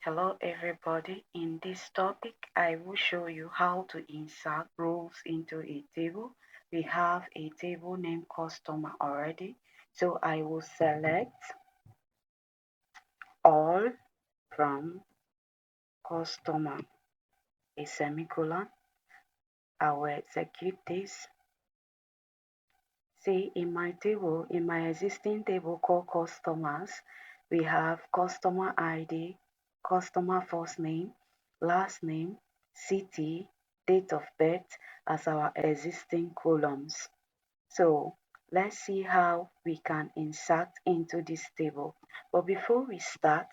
Hello everybody, in this topic I will show you how to insert rows into a table. We have a table named customer already, so I will select all from customer, a semicolon. I will execute this. See, in my table, in my existing table called customers, we have customer ID, customer first name, last name, city, date of birth as our existing columns. So let's see how we can insert into this table. But before we start,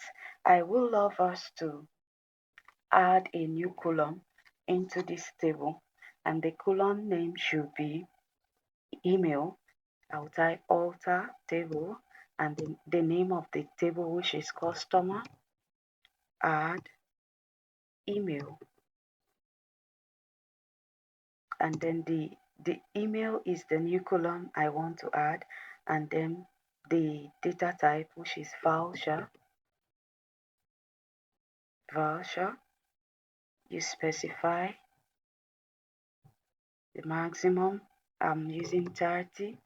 I would love us to add a new column into this table, and the column name should be email. I'll type alter table and the name of the table, which is customer, add email, and then the email is the new column I want to add, and then the data type, which is voucher. You specify the maximum. I'm using 30,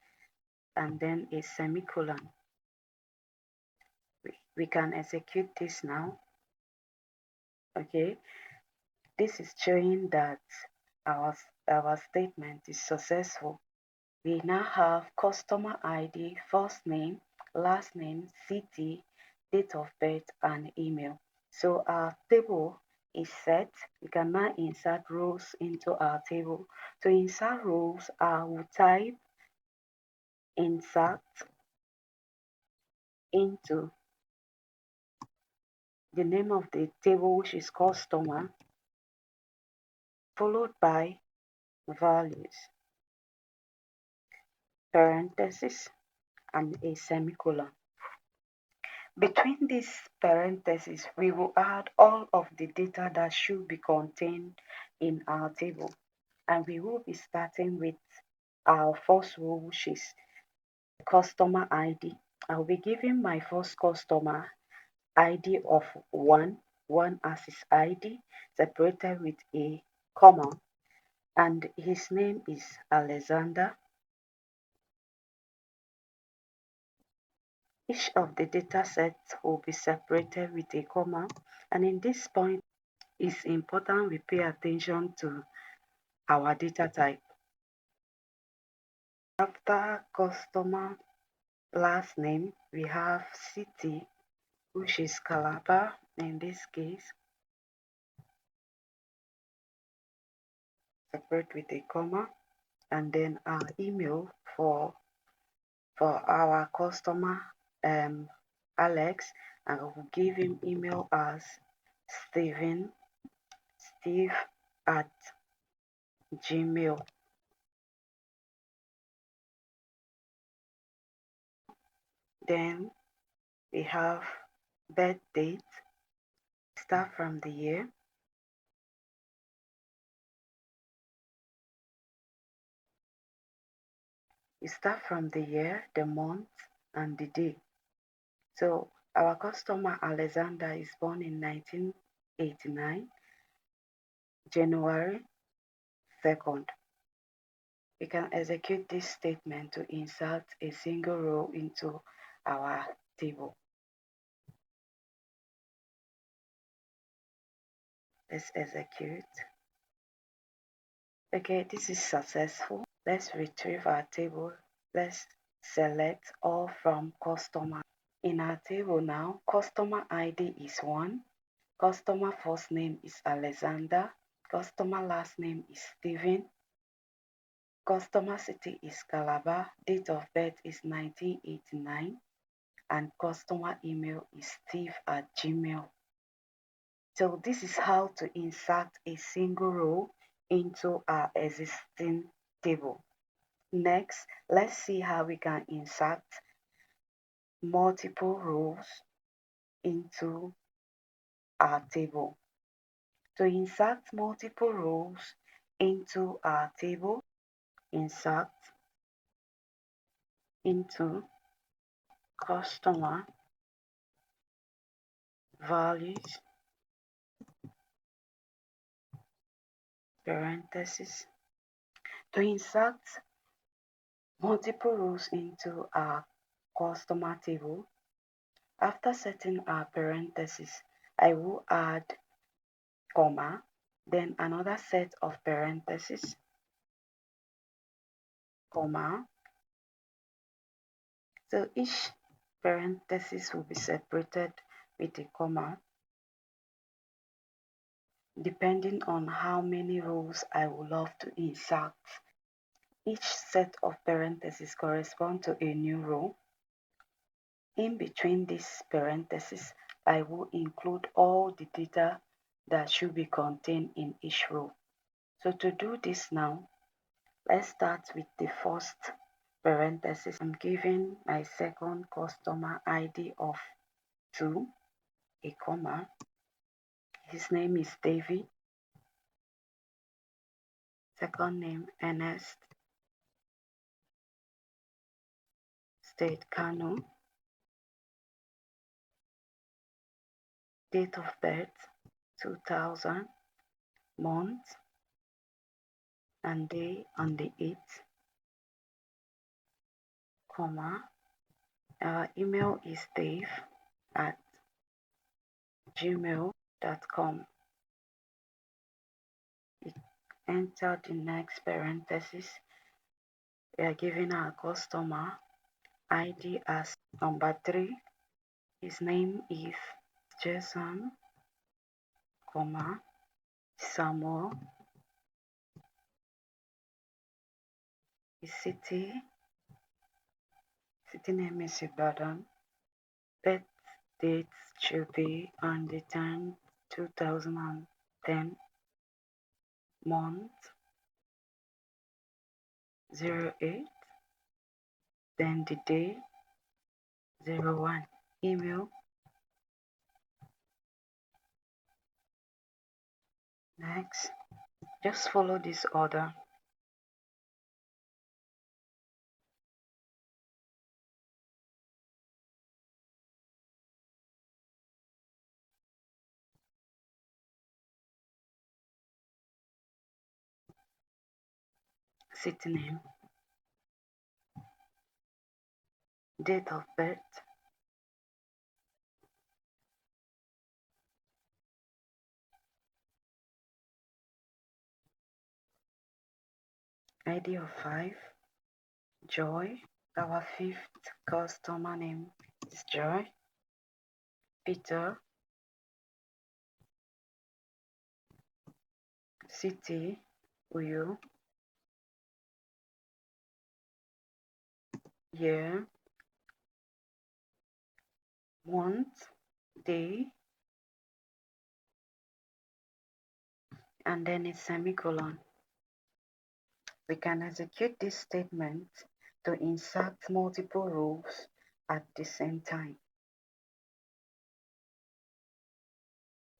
and then a semicolon. We can execute this now. Okay, this is showing that our statement is successful. We now have customer ID, first name, last name, city, date of birth, and email. So our table is set. We can now insert rows into our table. To insert rows, I will type insert into the name of the table, which is customer, followed by values, parentheses, and a semicolon. Between these parentheses, we will add all of the data that should be contained in our table. And we will be starting with our first row, which is customer ID. I'll be giving my first customer ID of 1 as his ID, separated with a comma, and his name is Alexandar. Each of the data sets will be separated with a comma, and in this point, it's important we pay attention to our data type. After customer last name, we have city, which is Calabar in this case, separate with a comma, and then our email for our customer Alex, and I will give him email as Steve at Gmail. Then we have birth date, start from the year. You start from the year, the month, and the day. So our customer Alexander is born in 1989, January 2nd. We can execute this statement to insert a single row into our table. Let's execute. Okay, this is successful. Let's retrieve our table. Let's select all from customer. In our table now, customer ID is 1. Customer first name is Alexander. Customer last name is Steven. Customer city is Calabar. Date of birth is 1989. And customer email is steve at gmail. So this is how to insert a single row into our existing table. Next, let's see how we can insert multiple rows into our table. To insert multiple rows into our table, insert into customer values, parenthesis. To insert multiple rows into our customer table, after setting our parenthesis, I will add comma, then another set of parentheses, comma. So each parenthesis will be separated with a comma depending on how many rows I would love to insert. Each set of parentheses correspond to a new row. In between these parentheses, I will include all the data that should be contained in each row. So to do this now, let's start with the first parenthesis. I'm giving my second customer ID of 2, a comma. His name is David. Second name, ERNEST. State, KANO. Date of birth, 2000. Month and day on the 8th, comma. Our email is steve@gmail.com. Enter the next parenthesis. We are giving our customer ID as number 3. His name is JESAM, comma, SAMUL. His city name is IBADAN. Birth date should be on the 10th, 2010. Month 08, then the day 01. Email. Next, just follow this order. City name, date of birth, ID of 5, Joy. Our 5th customer name is Joy. Peter. City, Uyo. Year, month, day, and then a semicolon. We can execute this statement to insert multiple rows at the same time.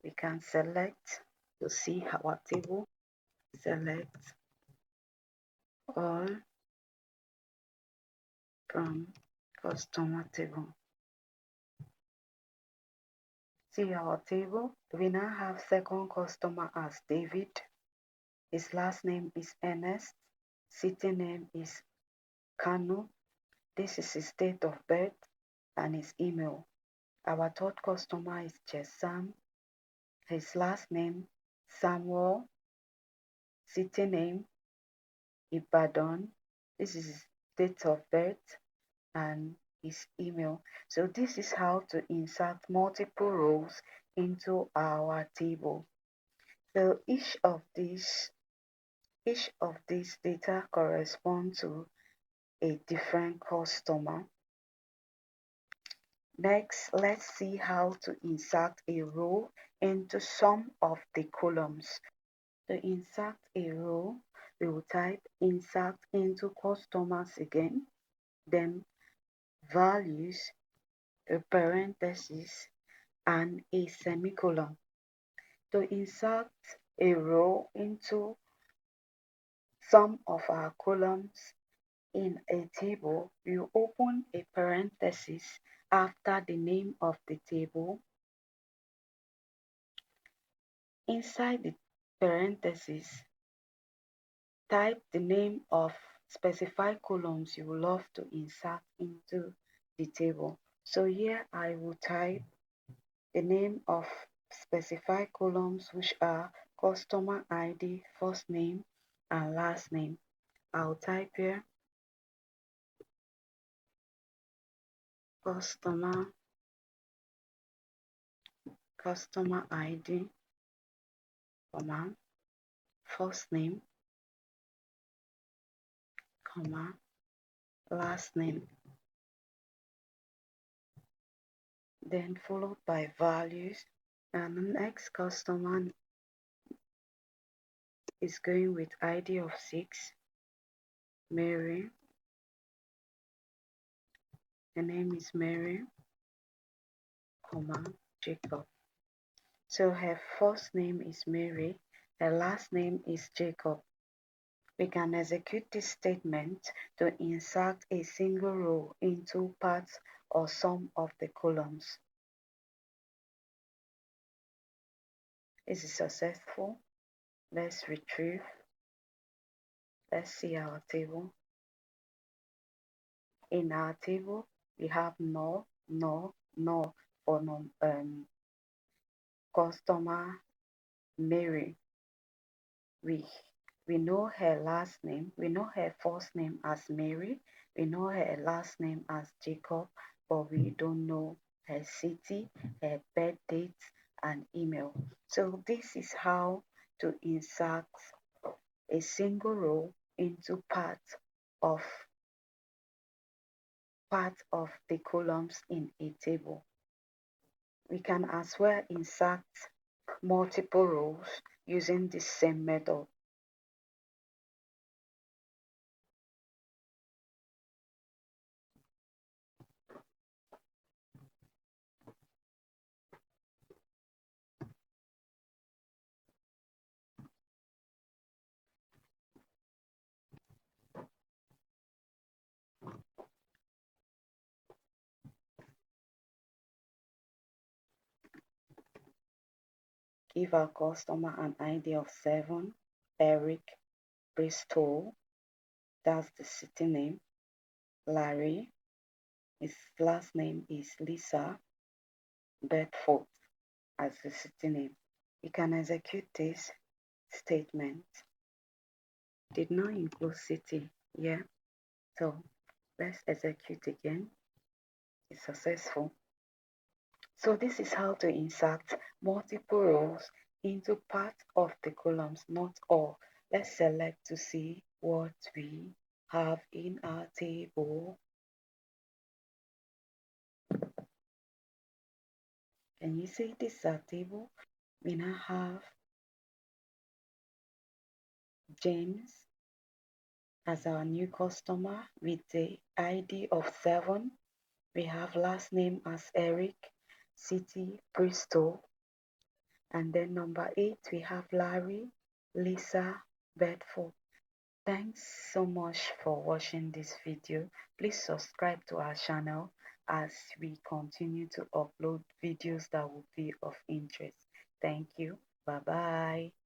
We can select to see our table, select all from customer table. See our table, we now have second customer as David. His last name is ERNEST. City name is KANO. This is his date of birth and his email. Our third customer is JESAM. His last name Samuel. City name IBADAN. This is his date of birth and his email. So this is how to insert multiple rows into our table. So each of these data correspond to a different customer. Next, let's see how to insert a row into some of the columns. To insert a row, we will type insert into customers again, then values, a parenthesis, and a semicolon. To insert a row into some of our columns in a table, you open a parenthesis after the name of the table. Inside the parenthesis, type the name of specified columns you would love to insert into the table. So here I will type the name of specified columns, which are customer ID, first name and last name. I'll type here customer ID, comma, first name, comma, last name, then followed by values. And the next customer is going with ID of 6, Mary. The name is Mary, comma, Jacob. So her first name is Mary, her last name is Jacob. We can execute this statement to insert a single row into parts or some of the columns. Is it successful? Let's retrieve. Let's see our table. In our table, we have no for customer Mary. We know her last name. We know her first name as Mary. We know her last name as Jacob, but we don't know her city, her birth date, and email. So this is how to insert a single row into part of the columns in a table. We can as well insert multiple rows using the same method. Give our customer an ID of 7, Eric, Bristol, that's the city name, Larry, his last name is Lisa, Bedford as the city name. You can execute this statement. Did not include city here, so let's execute again. It's successful. So this is how to insert multiple rows into part of the columns, not all. Let's select to see what we have in our table. Can you see this is our table? We now have James as our new customer with the ID of 7. We have last name as Eric, city Bristol, and then number 8 we have Larry, Lisa, Bedford. Thanks so much for watching this video. Please subscribe to our channel as we continue to upload videos that will be of interest. Thank you. Bye bye.